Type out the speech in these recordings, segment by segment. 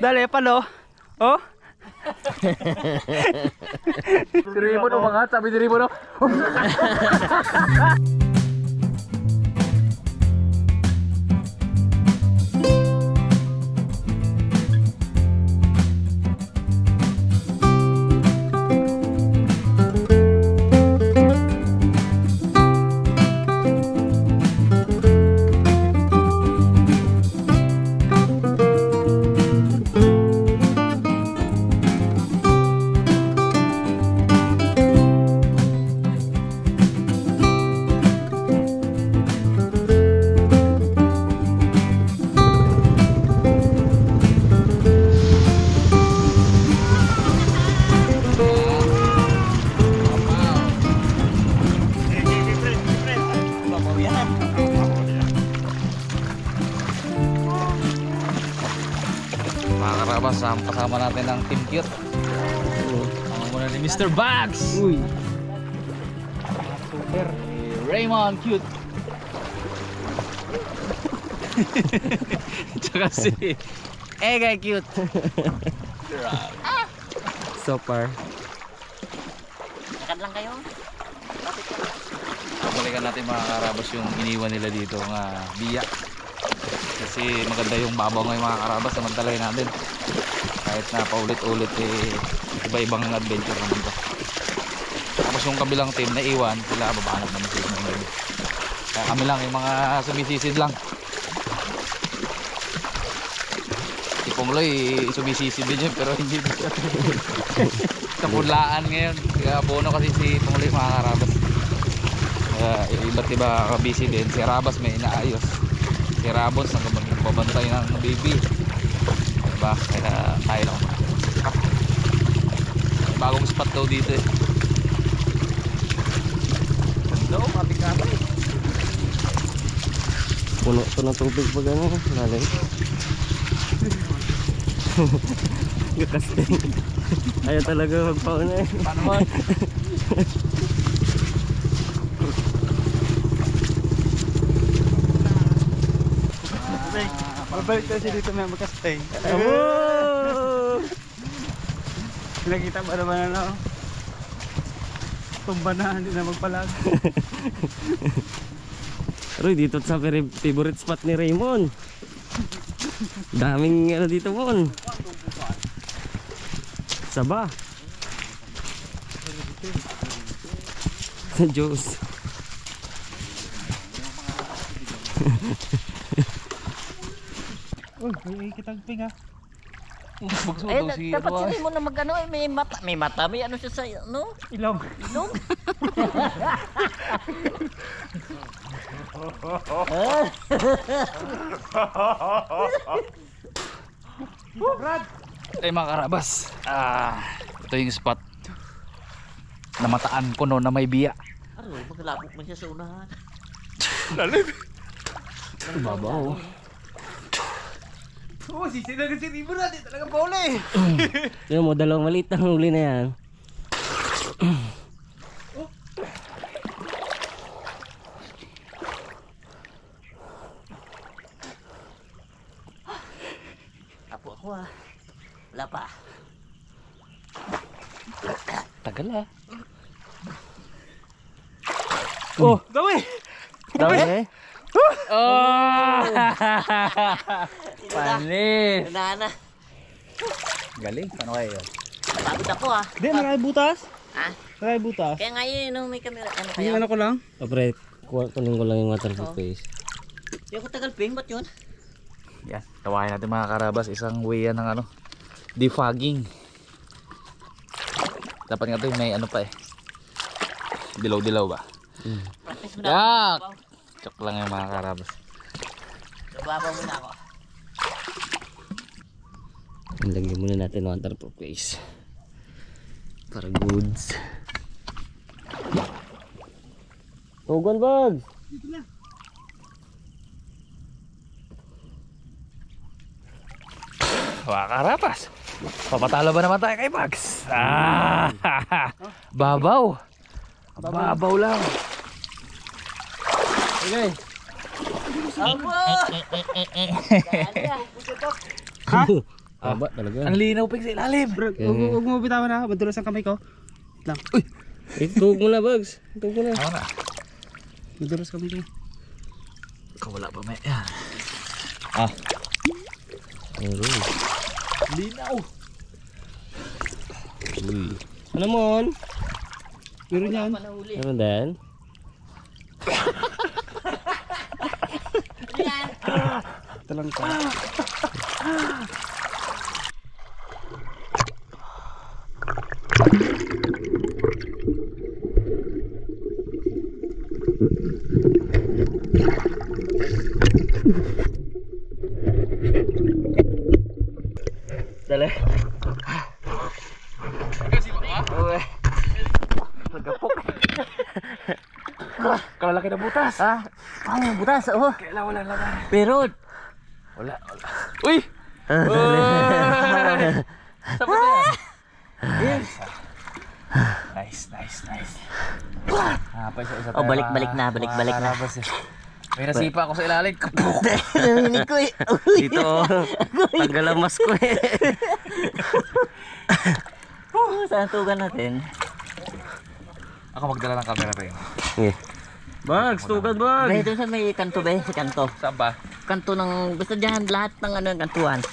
Dali, palo. Oh. Si Raymond umangat, sabi ni Raymond, kasama natin ang Team Cute. Kasama muna ni Mr. Bags. Uy. Super. Raymond Cute. Tsaka si Egay Cute. So far. Lakad lang kayo. Balikan natin mga karabas yung iniwan nila dito nga biya. Kasi maganda yung babaw ngayon mga karabas, samantalahin natin. Kahit na paulit-ulit iba-ibang adventure naman to. Tapos yung kabilang team na iwan, sila babanat naman sila ng gabi. Kaya kami lang yung mga sumisisid lang. Si Pongloy sumisisid din yun pero hindi kapunlaan ngayon. Kaya bono kasi si Pongloy mga karabas. Iba't iba busy din. Si Rabas may inaayos. Si Rabos nagbabantay ng baby. Diba? Kaya tayo lang. Bagong spot daw dito eh. Ganda o, kapit-kapit. Puno to ng tubig pa gano'n. Lalim. Gakasting. Ayaw talaga magpauna eh. Paano man? Babalik tayo dito may magkastay. Nakita ba naman ano? Tumba na, hindi na magpalag. Pero dito sa favorite spot ni Raymond. Daming ano dito mon. Saba. Sa Diyos. Uy, may kitagping ha. Eh, dapat sila mo na mag-ano, may mata, may ano siya sa, ano? Ilong. Ilong? Brad! Eh mga karabas, ito yung spot na mataan ko no na may biya. Ano, maglabok man siya sa unahan. Lalim. Babaw. Oo, sisinagan si Ribo na, di talaga pauli. Tignan mo, dalawang maliit na huli na yan. Apo ako ah. Wala pa. Tagal ah. Oh, dami! Dami? Oh! Panis! Nana. Galing, paano kayo yun? Napagod ako ah. Di, marami butas. Ha? Marami butas. Kaya ngayon, nung may camera, ano Yung kaya? ano ko lang. O pre, kunin ko lang yung waterproof face. Di ako tagal ping, ba't yun? Yan, tawahin natin mga karabas. Isang way yan ng ano, defogging. Dapat nga ito may ano pa eh. Dilaw-dilaw ba? Practice mo na Yak! ako. Chok lang yung mga karabas. Nababaw mo na ako. Lagyan muna natin ng waterproof face. Para goods. Tugon bag! Mga karabas, papatalo ba naman tayo kay Max? Babaw. Babaw lang. Okay. Abo! Ha? Taba talaga. Ang linaw pa sa ilalim. Bro, huwag mo bitawan na. Madulas ang kamay ko. Wait lang. Uy! Itug mo na, Bugs. Itug mo na. Ako na. Madulas kamay ko. Wala pa may. Yan. Aroy. Linaw. Uy. Ano mon? Meron yan. Meron din? Talang ka. Dali. Kalalaki na butas. Ang butas, oh. Kailan wala laman. Pero, Wala. Uy! Sa ba yan? Nice. Isa oh, balik na. May nasipa ako sa ilalim. Narinig ko eh. Dito, tanggal ang mask ko eh. Saan tugan natin? Ako magdala ng camera rin. Bugs, tugad Bugs. Dahil doon sa may kanto ba? Sa kanto. Saan ba? Kanto ng, basta dyan lahat ng ano, kantuan.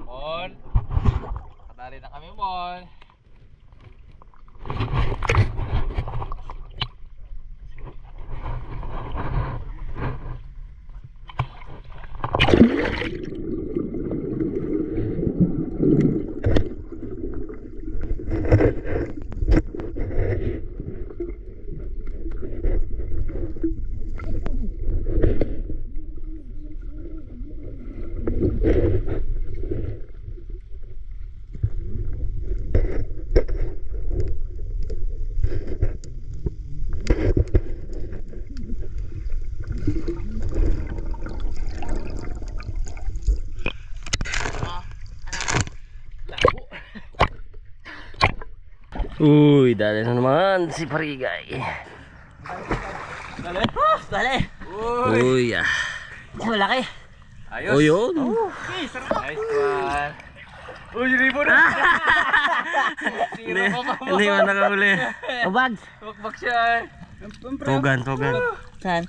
Mon. Kadali na kami, Mon. Uy, dali na naman si Parigay. Dali. Uy, Malaki. Ayos. O yun. Nice one. Uy, ribbon na. Hindi man nakahuli. O, bags. Bakbak siya. Tugan. Saan?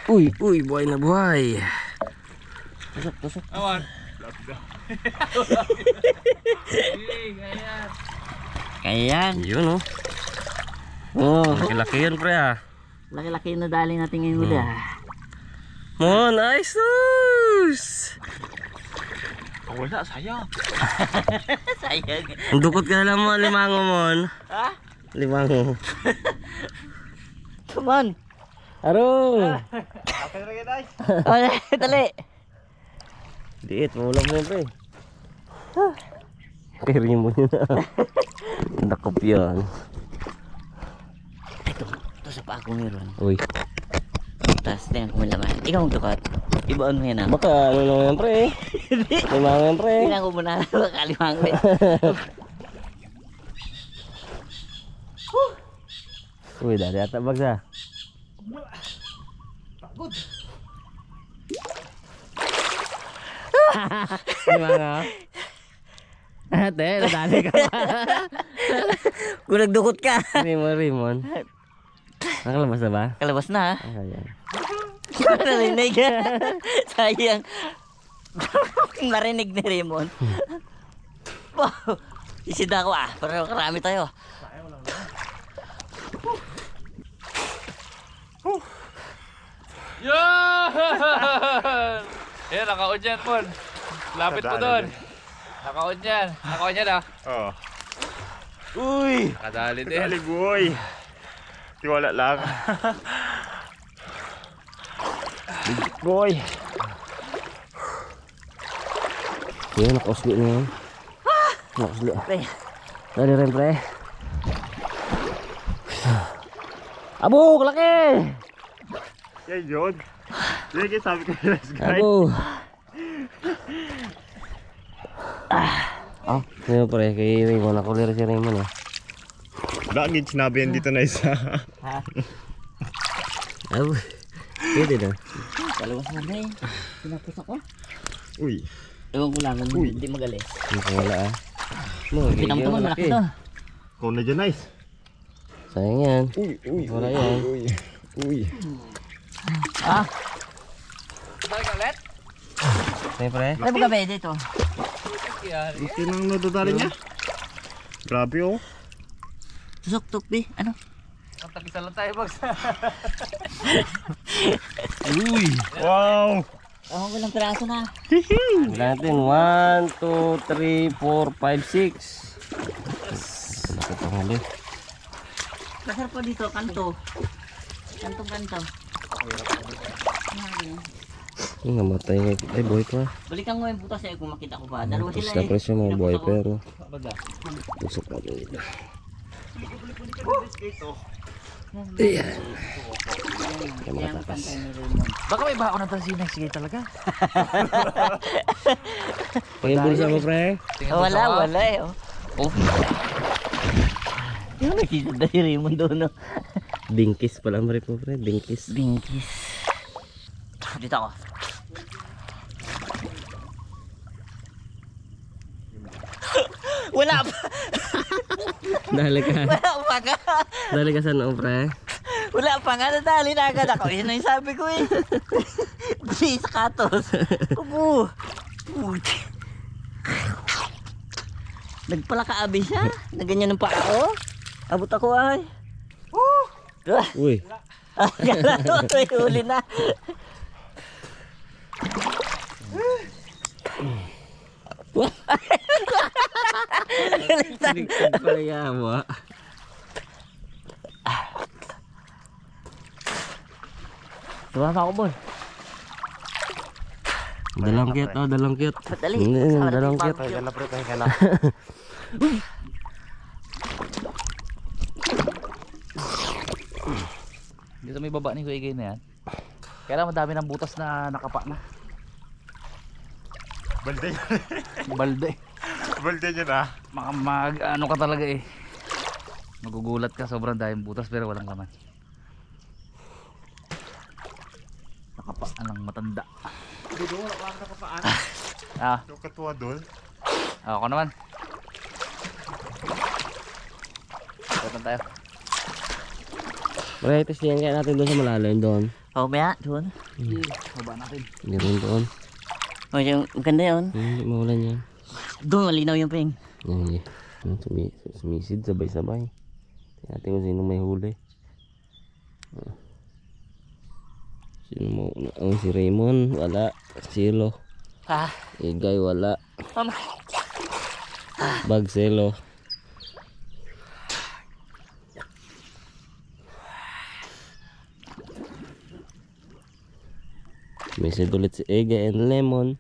Uy, buhay na buhay. Tusok. Awan. Kaya yan. Yun oh. Oh, laki yun pre ah. Laki-laki na dali natin ngayon huli Mon, nice news! Wala, sayang. Sayang. Ang dukot ka na lang mo, limango mon. Ha? Limango. Come on. Aro! O, dali. Diit, maulam mo yun pre. Kaya mo yun ah. Nakop yan. Ito sa pa ako meron. Uy. Tapos tingnan ko may laman. Ikaw ang tukot. Ibaan mo yan ah. Baka ano lang yan pre. Limango yan pre. Tingnan ko muna. Kalimang ko. Uy, dali ata bagsa. Limango. Ate, nadali ka pa. Kung nagdukot ka. Rimon. Nakalabas na ba? Kalabas na ha. Ayan. Narinig. Sayang. Narinig ni Raymond. Wow. Isida ko ah. Pero karami tayo. Yan! Yan, naka-on yan, Mon. Lapit mo doon. Naka-on yan. Naka-on yan ah. Oh. Uy! Nakadali din. Dali boy. Tiwala lang. Boy. Yan, nakausli na yan. Nakausli. Pre. Dali rin pre. Abo, kalaki! Yan yun. Yan yung sabi ko yung last guy. Abo. Oh, yun pre, kay Raymond. Ako lira si Raymond eh. Bakit sinabi yan dito na isa? Abo. Pwede na. Dalawa sana eh. Pinapos ako. Uy. Ewan ko lang, hindi magalis. Hindi wala ah. Mo, Pinam to man, malaki to. Kung na dyan, nice. Sayang yan. Uy. Wala yan. Uy. Ah, Siyempre. ay mga pwede ito. Ito nang nadadali niya. Grabe oh. Tusok-tuk di, ano? Ang tagisan lang tayo, Bogs. Uy. Wow. Ako ko lang piraso na. Wala natin. 1, 2, 3, 4, 5, 6. Ito huli. Masarap po dito, kanto. Kanto-kanto. Namatay nga. Ay, buhay pa. Balikan ko yung butas eh kung makita ko pa. Dalawa Tapos sila na eh. presyo mga buhay pero. Baga. Pusok na rin. Ayan. Kaya ang kanta ni Raymond. Baka may baon ng tansinan. Sige talaga. Pag-ibulsa mo, pre. Oh, wala eh. Oh. Yung nakita na si Raymond doon. No? Bingkis pala mo rin po, pre. Bingkis. Bingkis. Dito ako. Wala pa. Dali ka. Wala pa nga. Dali ka sa noo, pre. Wala pa nga. Nadali na agad ako. Yun ang sabi ko eh. Di sa katos. Upo. Nagpalakaabi siya. Naganyan ng pao. Abot ako ay. Uy. Yan na to. Huli na. Ligtad pala yan mo, ah. Tumama ako, boy. Dalang cute, oh. Dalang cute. Dali. Dalang cute. Pahinga na pre, pahinga na. Dito may baba ni Kuya Igay na yan. Kaya lang madami ng butas na nakapa na. Balde. Balde. Balde yun ah. Ano ka talaga eh. Magugulat ka, sobrang daming butas pero walang laman. Nakapaan ng matanda. Dito wala ka nakapaan. Ah, Yung katuwa doon. ako naman. Punta tayo. Pre, testingan kaya natin doon sa malalim doon. Oh, maya. Doon. Baba natin. Hindi rin doon. Oh, yung ganda yun. Hindi maulan yan. Doon, malinaw yung ping. Hindi. Sumisid, sabay-sabay. Tingnan natin kung sino may huli. Sino mo? Oh, si Raymond, wala. Silo. Ah. Igay, wala. Mama. Bagselo. May sid ulit si Igay and Lemon.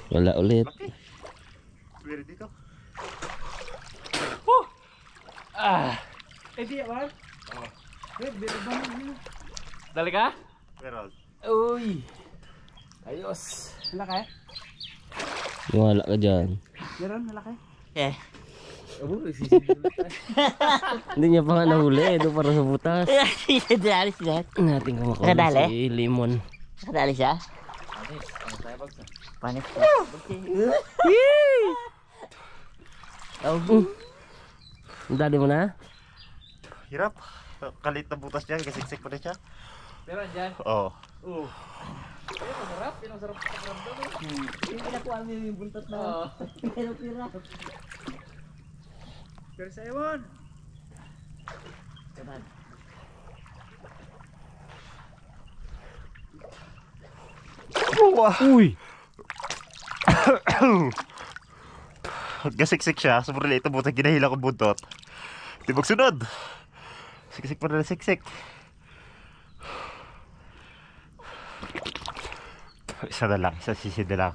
Wala ulit. Pwede dito. Dali ka? Meron. Uy. Ayos. Malaki? Wala ka dyan. Meron, malaki. Eh. Hindi niya pa nga nahuli. Doon para sa butas. Nadali siya. Natin kung makahuli Nakadali? si Lemon. Nadali siya. Panis. Ang dali mo na? Hirap. Kalit na butas niya, kasiksik pa na siya. Pero andyan. Oo. Yung pinakuha mo yung buntot na. Pero pira. Pero sa ewan. Uy! Gasiksik siya, sobrang liit ang butas, ginahila ko buntot. Di magsunod. Siksik pa na siksik. Isa na lang, isa sisi na lang.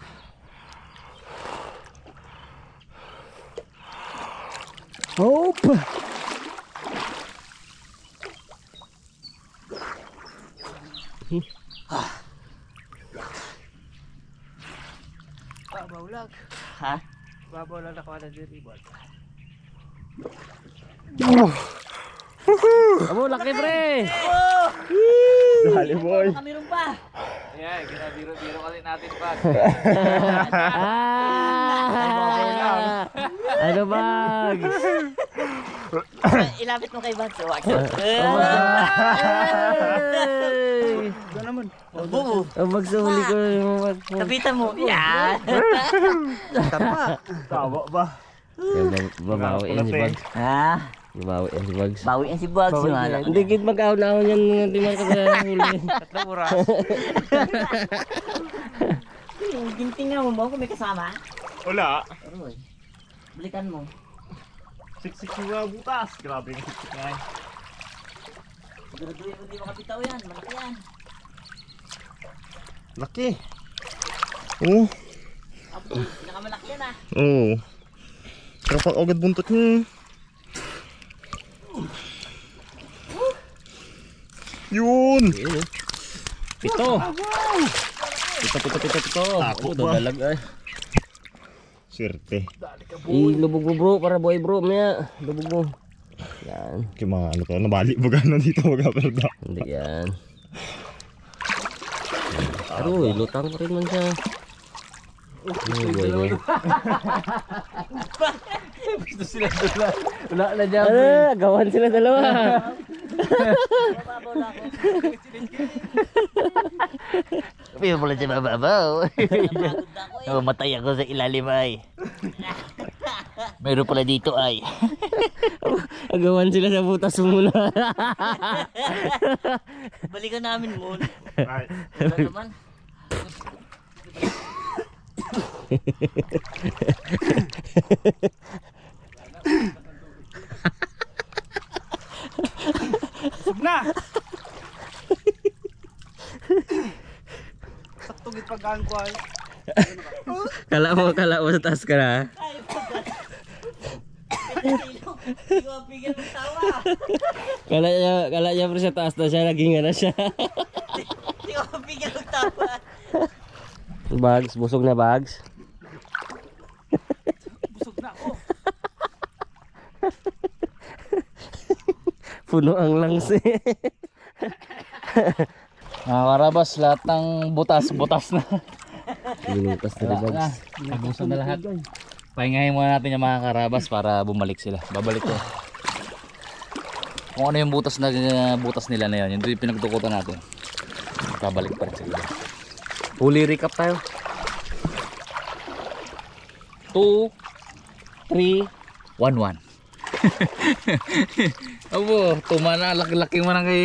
Hope! Babaulag. Ha? Babaulag ako na din ibon. Amo, laki pre! Dali boy. Kamiron pa. Ayan, ginabiro-biro kasi natin pag. Ano Bags? Ilapit mo kay Banso. Doon naman. Bubu. Ang magsahuli ko yung Kapitan mo. Yan. Tama ba? babawi yan si Bags. Ha? Babawi yan si Bags. Bawi yan si Bugs. Bawi yan. Hindi kit magkahon-ahon yan mga timang kapahuli. Tatlong oras. Ginting nga mo ba kung may kasama? Wala. Aroy. Balikan mo. Siksik yung butas. Grabe yung siksik nga. Siguraduhin mo di makapitaw yan. Malaki yan. Laki. Oo. Apo, pinakamalaki yan ah. Oo. Kapag agad buntot niya. Yun! Pito. Pito. Tako Ito ba? dalag ay. Swerte. Ilubog mo bro para boy bro maya. Lubog mo. Yan. Kaya mga ano to, nabalik ba gano'n dito magkaperda? Hindi yan. Aroy, lutang pa rin man siya. Boy. Gusto sila doon. Wala na dyan. Gawan sila dalawa. Mababaw na ako. Pero pala siya mababaw. Napagod na ako eh. Namatay ako sa ilalim ay. Meron pala dito ay. Gawan sila sa butas muna. Balikan namin muna. Ay, Wala naman. Sub na. Saktong ipagkaan ko ay. Kala mo sa taas ka na. Ay, pagkat. Hindi ko mapigil ng tawa. Kala niya pero sa taas na siya, naging na siya. Hindi ko mapigil ng tawa. Bags, busog na Bags. Busog na ako. Puno ang langs eh. Mga karabas, lahat ng butas na. Binutas na Wala na. Bags. Nabusan na lahat. Pahingahin muna natin yung mga karabas para bumalik sila. Babalik ko. Kung ano yung butas nila na yun, yung pinagtukutan natin. Babalik pa rin sila. Huli recap tayo. 2, 3, 1, 1. Abo, tumana, laki-laki mo nang kay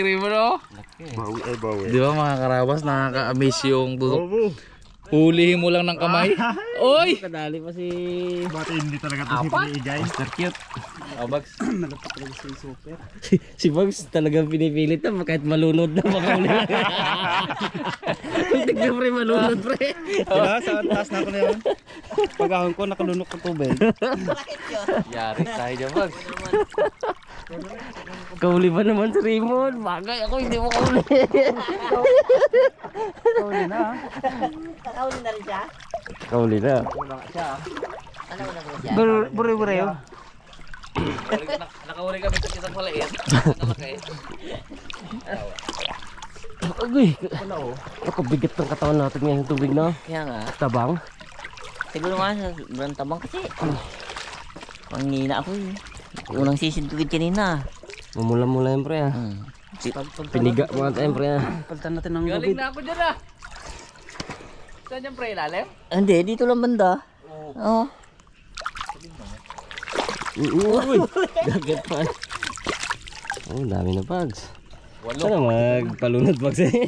Raymond, no? bawi ay bawi. Di ba mga karabas, nakaka-amaze yung tutok. Oo. Hulihin mo lang ng kamay. Oy! Kadali pa si Bakit hindi talaga ito si Piniigay? Mr. Cute. Oh, Bags. Nalapak lang sa super. Si Bags talagang pinipilit na kahit malunod na makauli lang. Tignan pre, malunod pre. Diba? Sa taas na ako na yun. Pagahon ko, nakalunok ng tubig. Bakit yun? Yari tayo dyan, Bags. Kauli ba naman si Raymond? Bagay ako, hindi mo kauli. Kauli na ha. Nakahuli na rin siya? Kauli na. Ano na rin siya? Bure-bure yun. Nakahuli kami sa isang palait. Nakalaki. Agay. Ako bigat ng katawan natin ngayon yung tubig na. Kaya nga. Tabang. Siguro nga sa sobrang tabang kasi. Pangnina ako eh. Unang sisid ko kanina. Mamula-mula yan pre ah. Piniga mo natin pre ah. Palitan natin ng Galing lubid. na ako dyan, ah. Saan dyan, pre, ilalim? Hindi, dito lang banda. Oo. Uy! Dagat pa. Oh, dami na bags. Sana magpalunod bags eh.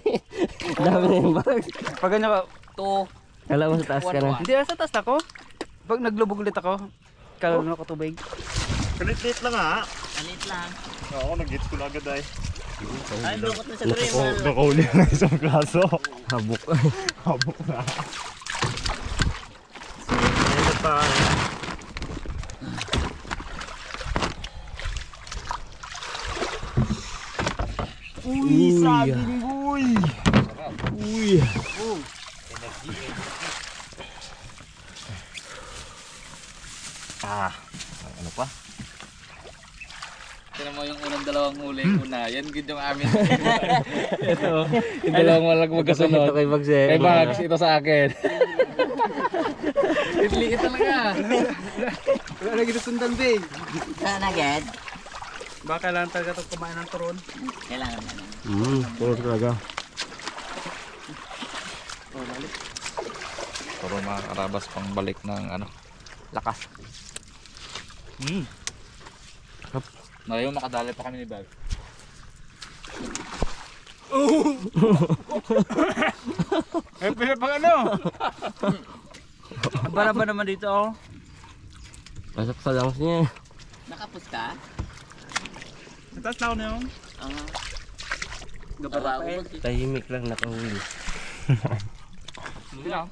Dami na yung bags. Pag ganyan ka, 2. Kala mo sa taas ka na. hindi sa taas ako. Pag naglubog ulit ako, kalunok ako tubig. Kalit-lit lang ha. Alit lang. Oo, nag-gets ko na agad ay. Ay, lukot na sa Doraemon. Nakauli na ng isang klaso. Habok. Habok na. Sige pa. Uy, saging boy. Uy. Ah, ano pa? Tinan mo yung unang dalawang huli. Una, yan gid yung amin. Ito, yung dalawang walang magkasunod. Ito kay Bags eh. Kay Bags, ito sa akin. Liit talaga. Wala na kita sundan, Bing. Saan agad? Baka lang talaga ito kumain ng turon. Kailangan na. Puro talaga. Pero mga karabas pang balik ng ano, lakas. Ngayon makadali pa kami ni Bag. Eh, pila pang ano? Bara ba naman dito, oh? Pasok sa langs niya. Nakapos ka? Sa taas na ako na yun. Gabara ko. Tahimik lang nakahuli. Hindi lang.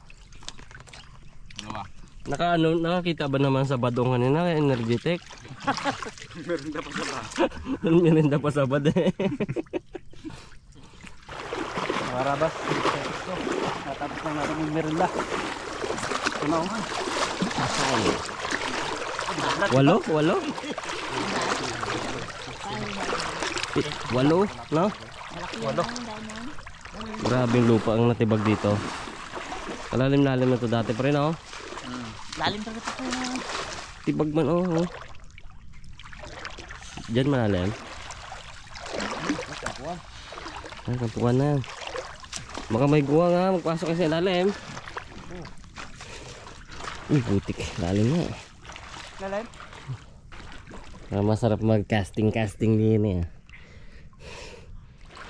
Ano ba? Nakakita ba naman sa badong kanina? Energetic? Meron pa sa ba? Merinda pa sa bad eh. Marabas. Natapos na natin yung merenda. Ano? Walo? Walo, no? Walo. Grabe yung lupa ang natibag dito. Kalalim-lalim na to dati pa rin, oh. Lalim talaga ito. Tibag man, oh. Diyan malalim. Ay, kampuan na. Baka may guwa nga, magpasok kasi ilalim. Uy, butik. Lalim na. Lalim? Masarap mag-casting din eh.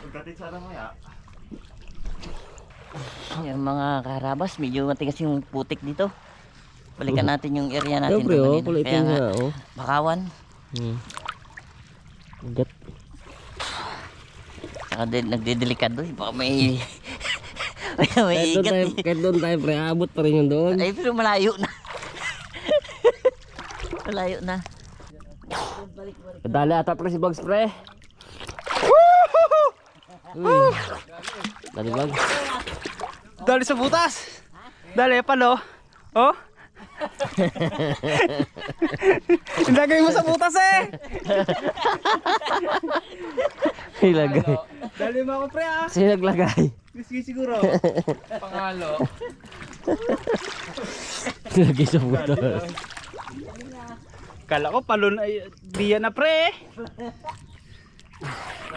Pagdating sana mo ya. Yung mga karabas, medyo matigas yung putik dito. Balikan natin yung area natin. Siyempre, oh, kanina. kulitin Kaya nga, nga, oh. Bakawan. Ugat. Saka nagdidelikado. Baka may... may igat. Kahit doon tayo, pre, abot pa rin yung doon. Ay, pero malayo na. Malayo na. Dali ata pre si Bags, pre. Uy. Dali Bags. Dali sa butas. Dali, palo. Oh? Ilagay mo sa butas eh. Ilagay. Dali mo ako, pre, ah. Sino naglagay? Whiskey siguro. Pangalo. Ilagay sa butas. Kala ko palon ay biya na, pre.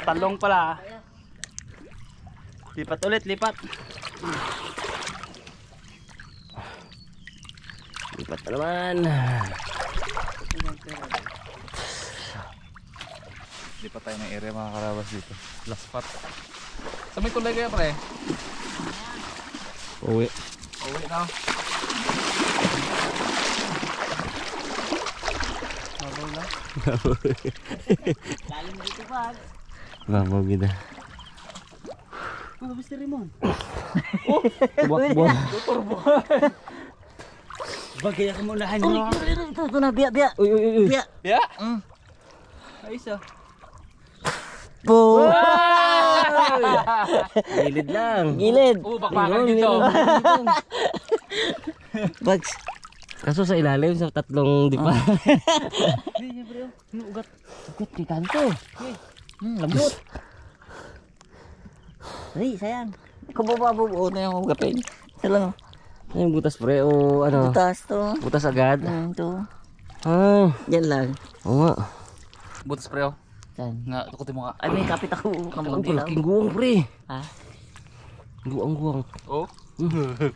Talong pala. Lipat ulit, lipat. Lipat na naman. Hindi pa tayo ng area mga karabas dito. Last spot. Sa may tulay kaya pre? Uwi. Uwi na. Lalim dito ba? Babaw gida. Ano ba si Ramon? Buwak-buwak. Bagay ako munahan Uy, nyo. ito na, biya, biya. Uy, uy, uy. Biya. Yeah? Ayos ah. Po. Gilid lang. Gilid. Bakbakan dito. Bags. Kaso sa ilalim sa tatlong dipa. Hindi niya, bro. Ano ugat? Ugat di kanto. Lambot. Ay, sayang. Kumababuo na yung ugatin. Ito lang. Ano yung butas pre o ano? Butas to. Butas agad. Ito. Ah, Yan lang. oo nga. Butas pre oh. Saan? Nga, tukutin mo nga. Ay, may kapit ako. Ang Kamunti lang. palaking guwang pre. Ha? Guwang. Oh.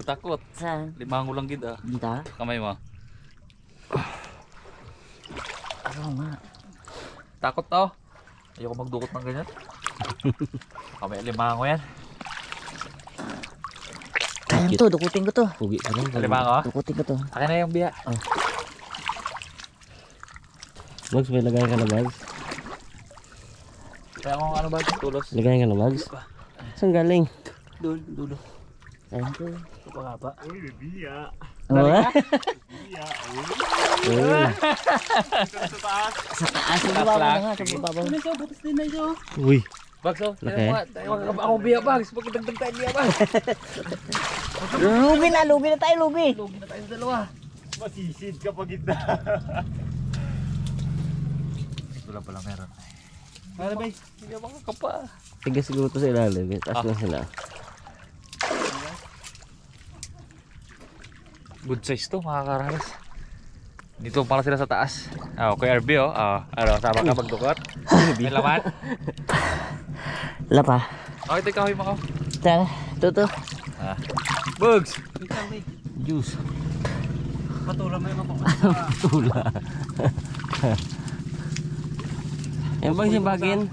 Takot. Saan? Limango lang gid ah. Dito? Kamay mo. Ano nga? Takot to. Ayoko magdukot ng ganyan. Kamay limango yan. Kaya to, dukutin ko to. Pugi pa lang. Limango? Dukutin ko to. Akin na yung biya. Bags, may lagay ka na Bags. Kaya kung ano ba tulos. Lagay ka na Bags. Saan galing? Doon, dulo. Kaya to. Ito pa nga ba? Uy, may biya. Oh, Biya. Uy. Sa taas. sa taas. Sa baba na nga. Sa baba. Ano ito? Butas din na ito. Uy. Bags oh. Laki. Ako biya bags. Pagkadagdag tayo biya bags. Lugi na tayo, lugi. Lugi na tayo sa dalawa. Masisid ka pag gitna. Wala pala meron. Para bay. Hindi makakapa. Tigas siguro to sa ilalim. Taas na sila. Good size to mga kararas. Dito pala sila sa taas. Kuya RB oh. Ano, sama ka magdukot? May laman? Lapa. Ito ikaw yung makaw. Tara, tuto. Bugs! Juice. Patula may mapapasok. Tula. Yung bag yung bagin.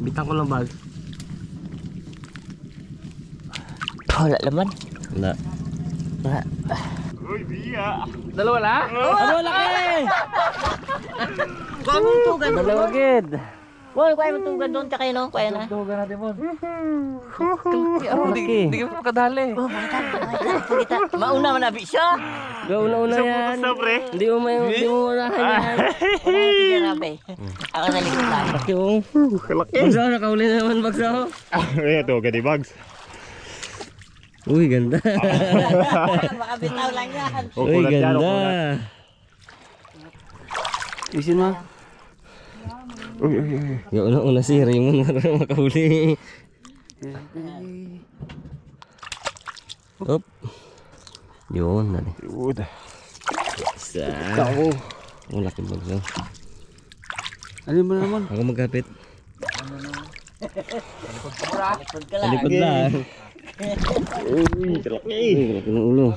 Bitang ko lang bag. Wala laman. Wala. Wala. Uy, biya. Dalawa na? Ano laki? Kuha mong tugan. Dalawa gid. Boy, kuha mong tugan doon. Tsaka yun, no? Kuha na. Tugan natin mo. Laki. Hindi ka makadali. Oh, makita. Mauna manabi siya. Una yan. Sa pre. Hindi mo unahan yan. Wala yung tigarabe. Ako sa likod lang. Laki yung. Kalaki. Bagsaw, nakauli na naman bagsaw. Ay, ito, gani bags. Uy, ganda. Baka bitaw lang yan. Uy, Ukulat yan, ganda. ukulat. Isin mo. Uy, uy, uy. Yung una si Raymond para makahuli. Up. Yun, dali. Yun. Isa. Ang laki bagsaw. Alin mo na naman. Ako magkapit. Likod ka lang. Talikod lang. Uy, kalaki. Uy, laki ng ulo.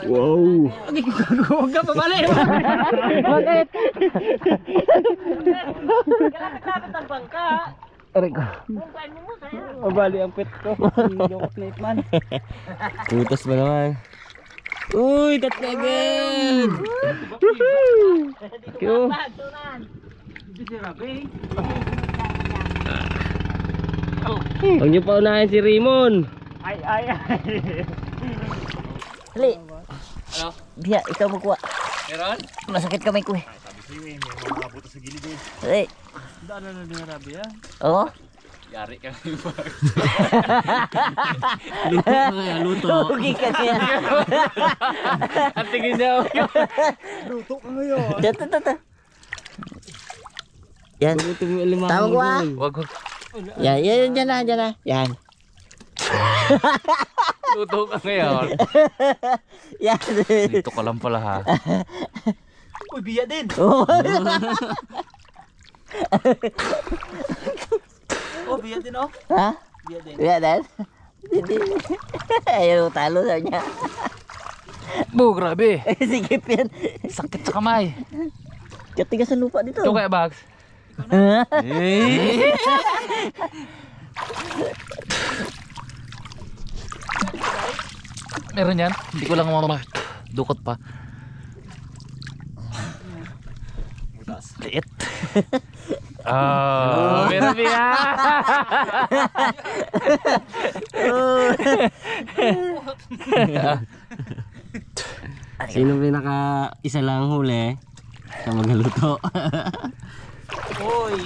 Wow. Huwag ka pabali. Lapit ang bangka. Aray ko. Pabali ang pet ko. Lokot na itman. Putas ba naman? Uy, tatlo agad! Thank you. Huwag niyo pa unahin si Raymond. Hali. Ano? Biya, ikaw magkuha. Meron? Masakit kamay ko eh. Sabi sa'yo eh, may mga buto sa gilid eh. Hali. Daan na dinarabi yan. Oo. Yari ka na yung bag. Luto ka kaya, luto. Hugi ka niya. Ang tingin niya. Dito. Yan. Luto mo limangan Tawag mo ko, ah. dun. Wag. Yan, dyan na. Yan. Luto ka ngayon. Yan. Dito ka lang pala ha. Uy, biya din. Oo. Oh, biya din oh. Ha? Biya din. Biya din? Hindi. Ayaw talo sa niya. Bu, grabe. Sigip yan. Sakit sa kamay. Katigas sa lupa dito. Ito kaya bags. Ha? Meron yan? Hindi ko lang dukot pa. Liit. Meron niya. Sino pinaka isa lang huli sa magluto? Uy.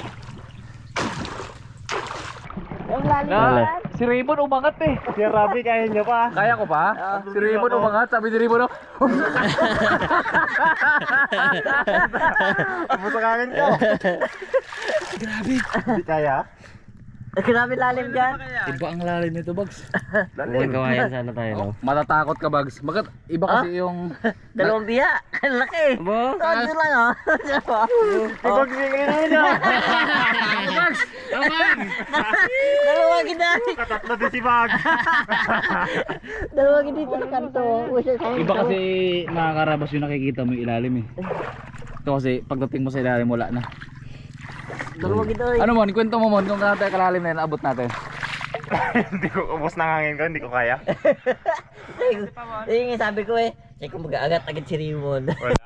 Si Raymond umangat eh. Si Rabi, kaya niya pa. Kaya ko pa? Si Raymond umangat. Sabi ni Raymond, Pusakangin ka. Grabe. Hindi kaya? Grabe lalim dyan. iba ang lalim nito, Bags. Huwag kawayan sana tayo, no? Matatakot ka, Bags. Bakit iba kasi yung... Dalawang biya. Ang laki. Abo? Todo lang oh. Ibagbigay na niya. Dalawa kita. Katatlo din si Bag. Dalawa kita dito sa kanto. Iba kasi nakakarabas yung nakikita mo yung ilalim eh. Ito kasi pagdating mo sa ilalim wala na. Dalawa kita. Ano Mon, kwento mo Mon kung kaya tayo kalalim na yun, abot natin. Hindi ko, ubos na hangin ko, hindi ko kaya. Yung sabi ko eh. Ay kung mag-aagat agad si Raymond. Wala.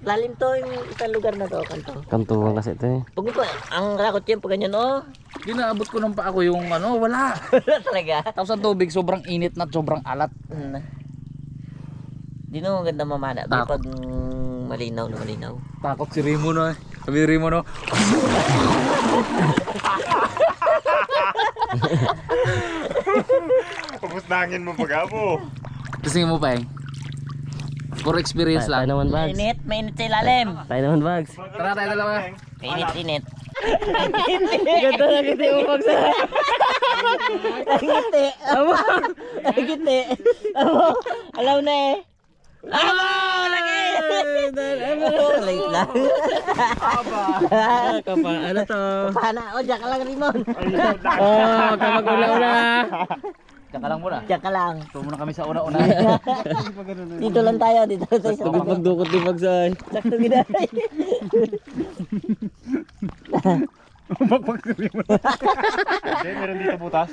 Lalim to yung isang lugar na to. Kanto. Kantuan kasi ito eh. Pag ito, ang rakot yan pag ganyan oh. Hindi naabot ko nung pa ako yung ano, wala. Wala talaga. Tapos ang tubig sobrang init na sobrang alat. Di na maganda mamana. Di pag malinaw na malinaw. Takot si Rimo no eh. Sabi ni Rimo no. Ubos na hangin mo pag abo. Tusingin mo pa eh. For experience Tayo lang. naman, Bags. Mainit sa ilalim. Tayo naman, Bags. Tara tayo dalawa. Init-init. Ganda na kita yung Pags. Ang ngiti. Amo! Ang ngiti. Amo. Alaw na eh. Amo! Lagi! Late lang. Kapa, ano to? Pana. O, diyan ka lang, Rimon. Oh, kapag una-una. Diyan ka lang muna. Diyan ka lang. Ito muna kami sa una-una. Dito lang tayo. Dito lang tayo. Tugod pagdukot ni Pags ay. Sakto ginay. Meron dito butas.